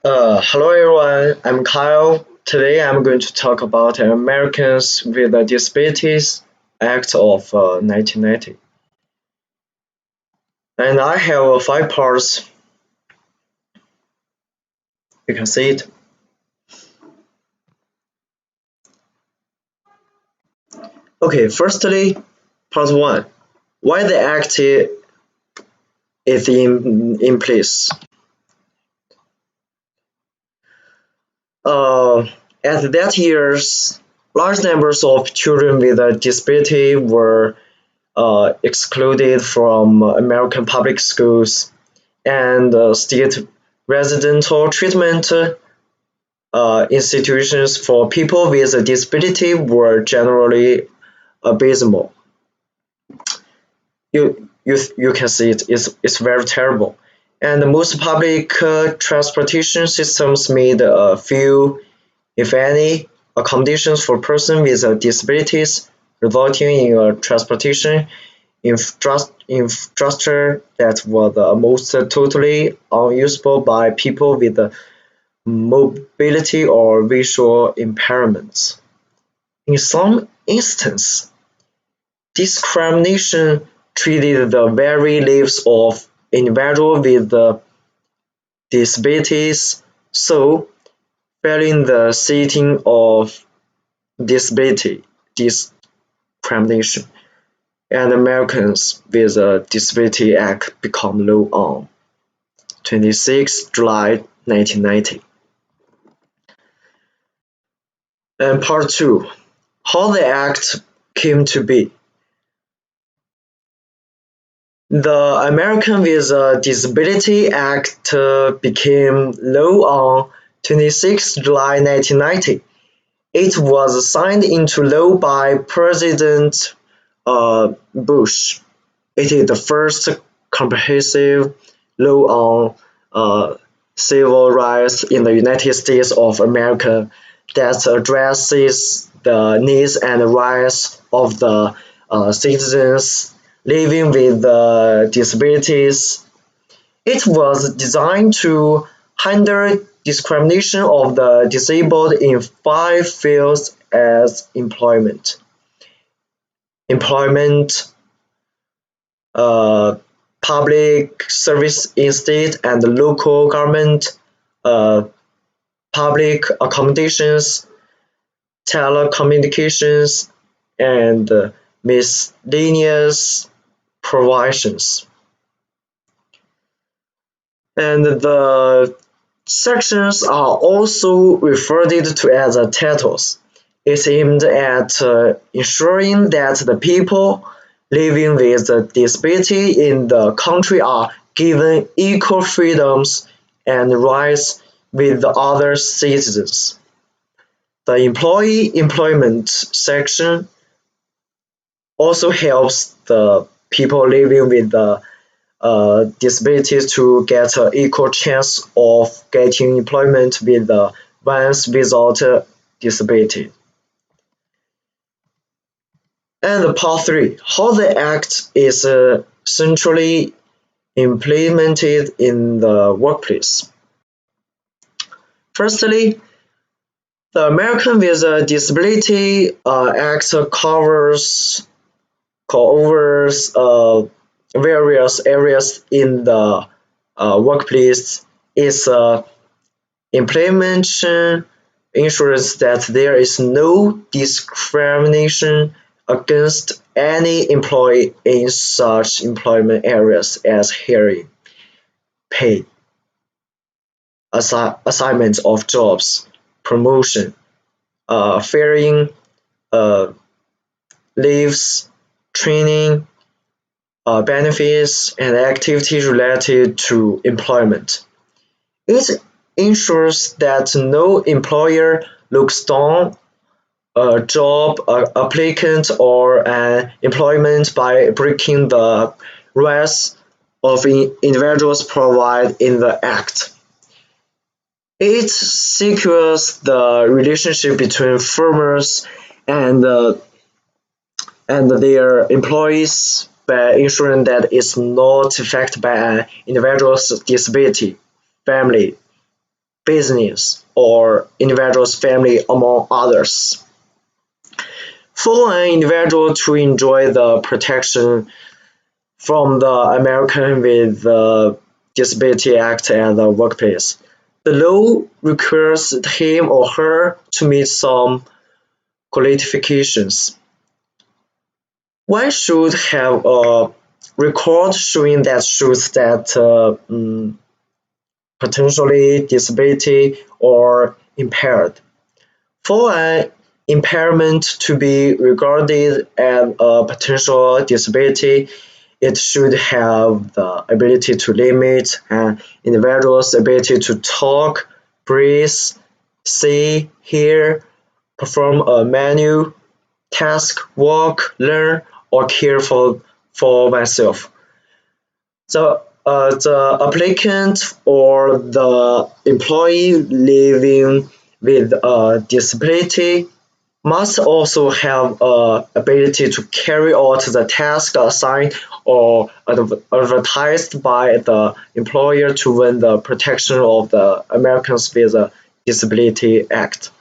Hello everyone, I'm Kyle. Today I'm going to talk about Americans with Disabilities Act of 1990. And I have five parts. You can see it. Okay, firstly, part one. Why the act is in place? Uh, at that years, large numbers of children with a disability were excluded from American public schools, and state residential treatment institutions for people with a disability were generally abysmal. You can see it's very terrible. And most public transportation systems made few, if any, accommodations for persons with disabilities, resulting in a transportation infrastructure that was most totally unusable by people with mobility or visual impairments. In some instances, discrimination treated the very lives of individuals with disabilities, so failing the setting of disability discrimination, and Americans with a Disability Act become law on 26 July 1990. And part two, how the act came to be. The American with a Disability Act became law on 26 July 1990. It was signed into law by President Bush. It is the first comprehensive law on civil rights in the United States of America that addresses the needs and rights of the citizens living with disabilities. It was designed to handle discrimination of the disabled in five fields as employment, public service in state and local government, uh, public accommodations, telecommunications, and miscellaneous provisions. And the sections are also referred to as titles. It's aimed at ensuring that the people living with a disability in the country are given equal freedoms and rights with other citizens. The employee employment section also helps the people living with disabilities to get an equal chance of getting employment with the ones without a disability. And part three, how the act is centrally implemented in the workplace. Firstly, the American with a Disability Act covers various areas in the workplace. Its implementation ensures that there is no discrimination against any employee in such employment areas as hiring, pay, assignment of jobs, promotion, firing, uh, leaves, training, benefits, and activities related to employment. It ensures that no employer looks down a job applicant or an employment by breaking the rights of individuals provided in the Act. It secures the relationship between firms and and their employees by ensuring that it's not affected by an individual's disability, family, business, or individual's family, among others. For an individual to enjoy the protection from the American with the Disability Act at the workplace, the law requires him or her to meet some qualifications. One should have a record showing that shows that potentially disability or impaired. For an impairment to be regarded as a potential disability, it should have the ability to limit an individual's ability to talk, breathe, see, hear, perform a manual task, walk, learn, or care for oneself. The applicant or the employee living with a disability must also have ability to carry out the task assigned or advertised by the employer to win the protection of the Americans with a Disability Act.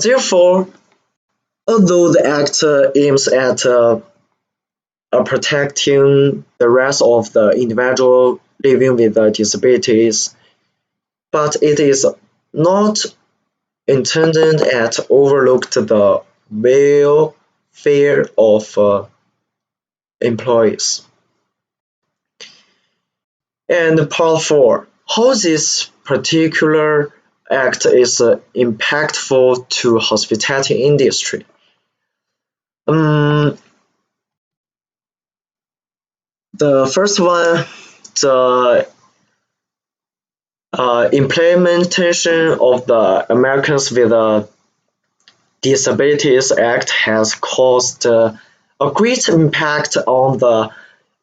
Therefore, although the Act aims at protecting the rights of the individual living with disabilities, but it is not intended at overlook the welfare of employees. And part 4, how this particular act is impactful to hospitality industry. The first one, the implementation of the Americans with Disabilities Act has caused a great impact on the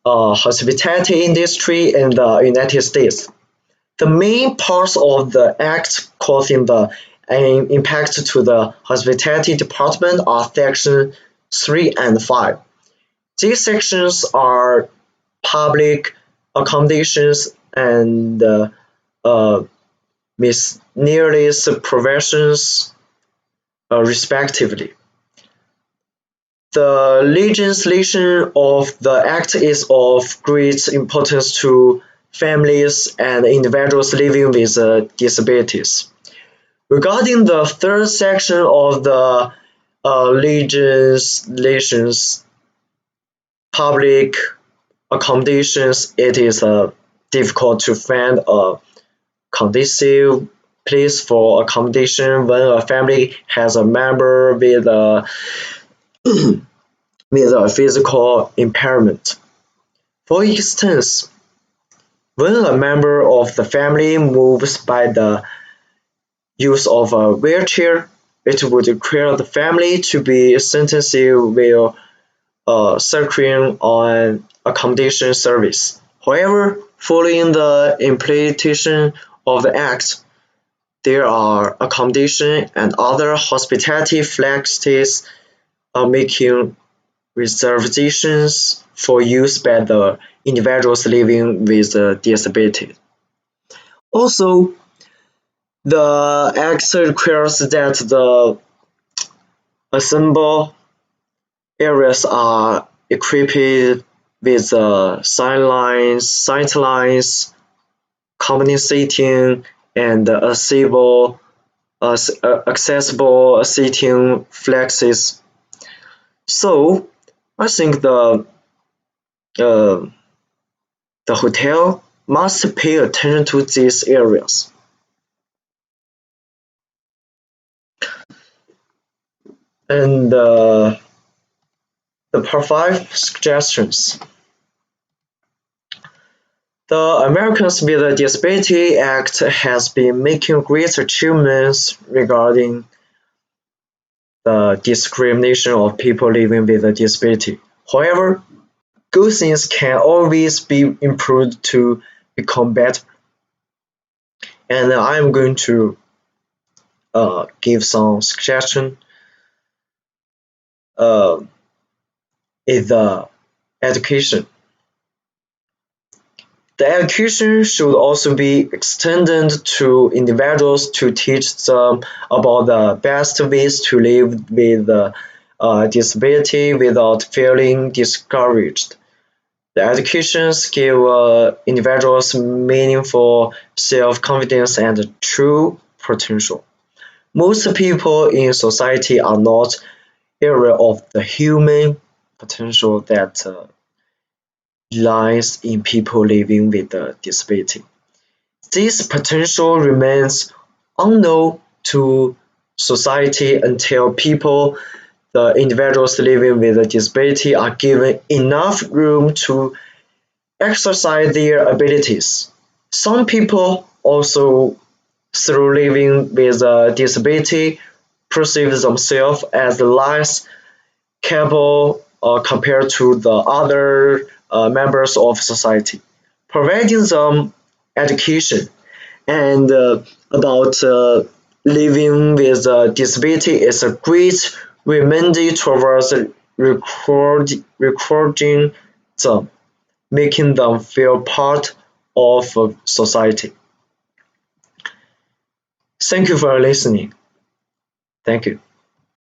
hospitality industry in the United States. The main parts of the act causing the impact to the hospitality department are section 3 and 5. These sections are public accommodations and miscellaneous provisions, respectively. The legislation of the Act is of great importance to families and individuals living with disabilities. Regarding the third section of the legislations, public accommodations, it is difficult to find a conducive place for accommodation when a family has a member with a with a physical impairment. For instance, when a member of the family moves by the use of a wheelchair, it would require the family to be sentenced while securing an accommodation service. However, following the implementation of the Act, there are accommodation and other hospitality facilities making reservations for use by the individuals living with a disability. Also, the Act requires that the assembled areas are equipped with sight lines, common seating, and accessible seating flexes. So I think the hotel must pay attention to these areas. And the part 5 suggestions. The Americans with a Disability Act has been making great achievements regarding the discrimination of people living with a disability. However, good things can always be improved to become better. And I'm going to give some suggestion in the education. The education should also be extended to individuals to teach them about the best ways to live with disability without feeling discouraged. The educations give individuals meaningful self-confidence and true potential. Most people in society are not aware of the human potential that lies in people living with a disability. This potential remains unknown to society until people, the individuals living with a disability, are given enough room to exercise their abilities. Some people also, through living with a disability, perceive themselves as less capable compared to the other members of society. Providing them education and about living with a disability is a great remedy towards recording them, making them feel part of society. Thank you for listening. Thank you.